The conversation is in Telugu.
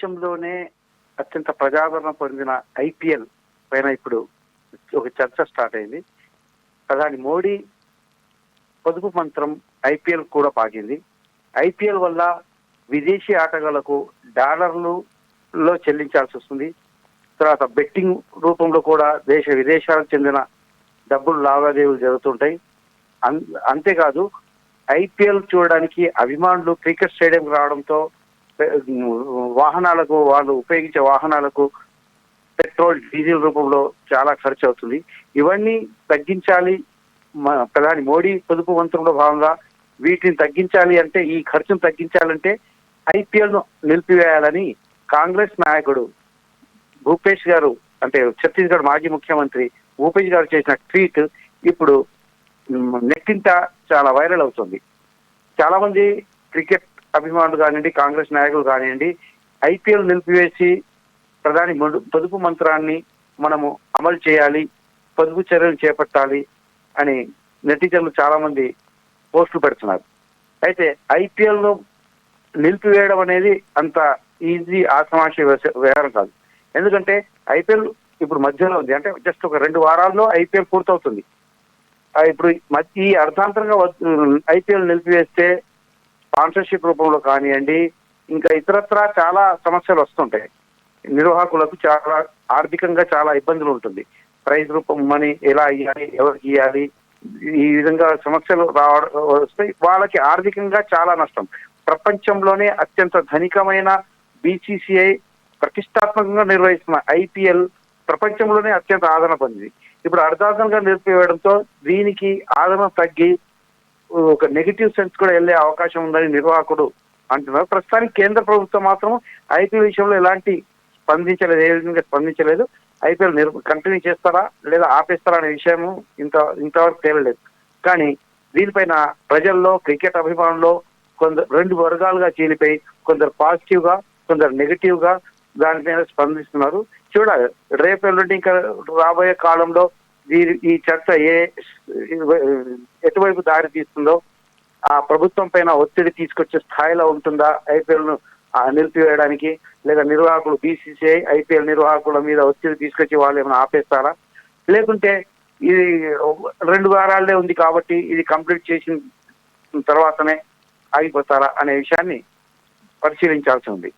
ప్రపంచంలోనే అత్యంత ప్రజాదరణ పొందిన ఐపీఎల్ పైన ఇప్పుడు ఒక చర్చ స్టార్ట్ అయింది. ప్రధాని మోడీ పొదుపు మంత్రం ఐపీఎల్ కూడా పాకింది. ఐపీఎల్ వల్ల విదేశీ ఆటగాళ్లకు డాలర్లలో చెల్లించాల్సి వస్తుంది. తర్వాత బెట్టింగ్ రూపంలో కూడా దేశ విదేశాలకు చెందిన డబ్బులు లావాదేవీలు జరుగుతుంటాయి. అంతేకాదు ఐపీఎల్ చూడడానికి అభిమానులు క్రికెట్ స్టేడియం రావడంతో వాహనాలకు, వాళ్ళు ఉపయోగించే వాహనాలకు పెట్రోల్, డీజిల్ రూపంలో చాలా ఖర్చు అవుతుంది. ఇవన్నీ తగ్గించాలి. ప్రధాని మోడీ పొదుపు మంత్రంలో భాగంగా వీటిని తగ్గించాలి అంటే, ఈ ఖర్చును తగ్గించాలంటే ఐపీఎల్ ను నిలిపివేయాలని కాంగ్రెస్ నాయకుడు భూపేష్ గారు, అంటే ఛత్తీస్గఢ్ మాజీ ముఖ్యమంత్రి భూపేష్ గారు చేసిన ట్వీట్ ఇప్పుడు నెట్టింట చాలా వైరల్ అవుతుంది. చాలా మంది క్రికెట్ అభిమానులు కానివ్వండి, కాంగ్రెస్ నాయకులు కానివ్వండి, ఐపీఎల్ నిలిపివేసి ప్రధాని పొదుపు మంత్రాన్ని మనము అమలు చేయాలి, పొదుపు చర్యలు చేపట్టాలి అని నెటిజన్లు చాలా మంది పోస్టులు పెడుతున్నారు. అయితే ఐపీఎల్ ను నిలిపివేయడం అనేది అంత ఈజీ, ఆసమాషి వ్యవహారం కాదు. ఎందుకంటే ఐపీఎల్ ఇప్పుడు మధ్యలో ఉంది. అంటే జస్ట్ ఒక 2 వారాల్లో ఐపీఎల్ పూర్తవుతుంది. ఇప్పుడు ఈ అర్థాంతరంగా ఐపీఎల్ నిలిపివేస్తే స్పాన్సర్షిప్ రూపంలో కానివ్వండి, ఇంకా ఇతరత్రా చాలా సమస్యలు వస్తుంటాయి. నిర్వాహకులకు చాలా ఆర్థికంగా చాలా ఇబ్బందులు ఉంటుంది. ప్రైజ్ రూపం మనీ ఎలా ఇవ్వాలి, ఎవరికి ఇవ్వాలి, ఈ విధంగా సమస్యలు వస్తాయి. వాళ్ళకి ఆర్థికంగా చాలా నష్టం. ప్రపంచంలోనే అత్యంత ధనికమైన బీసీసీఐ ప్రతిష్టాత్మకంగా నిర్వహిస్తున్న ఐపీఎల్ ప్రపంచంలోనే అత్యంత ఆదరణ పొందింది. ఇప్పుడు అర్ధాంతరంగా నిలిపివేయడంతో దీనికి ఆదరణ తగ్గి ఒక నెగిటివ్ సెన్స్ కూడా వెళ్ళే అవకాశం ఉందని నిర్వాహకుడు అంటున్నారు. ప్రస్తుతానికి కేంద్ర ప్రభుత్వం మాత్రం ఐపీఎల్ విషయంలో ఎలాంటి స్పందించలేదు, ఏ విధంగా స్పందించలేదు. ఐపీఎల్ కంటిన్యూ చేస్తారా లేదా ఆపేస్తారా అనే విషయం ఇంతవరకు తేలలేదు. కానీ దీనిపైన ప్రజల్లో, క్రికెట్ అభిమానుల్లో కొందరు 2 వర్గాలుగా చీలిపోయి, కొందరు పాజిటివ్ గా, కొందరు నెగిటివ్ గా దానిపైన స్పందిస్తున్నారు. చూడాలి రేపు ఎల్లుండి ఇంకా రాబోయే కాలంలో ఈ చర్చ ఎటువైపు దారి తీస్తుందో, ఆ ప్రభుత్వం పైన ఒత్తిడి తీసుకొచ్చే స్థాయిలో ఉంటుందా ఐపీఎల్ ను నిలిపివేయడానికి, లేదా నిర్వాహకులు బీసీసీఐ ఐపీఎల్ నిర్వాహకుల మీద ఒత్తిడి తీసుకొచ్చి వాళ్ళు ఏమైనా ఆపేస్తారా, లేకుంటే ఇది 2 వారాలే ఉంది కాబట్టి ఇది కంప్లీట్ చేసిన తర్వాతనే ఆగిపోతారా అనే విషయాన్ని పరిశీలించాల్సి ఉంది.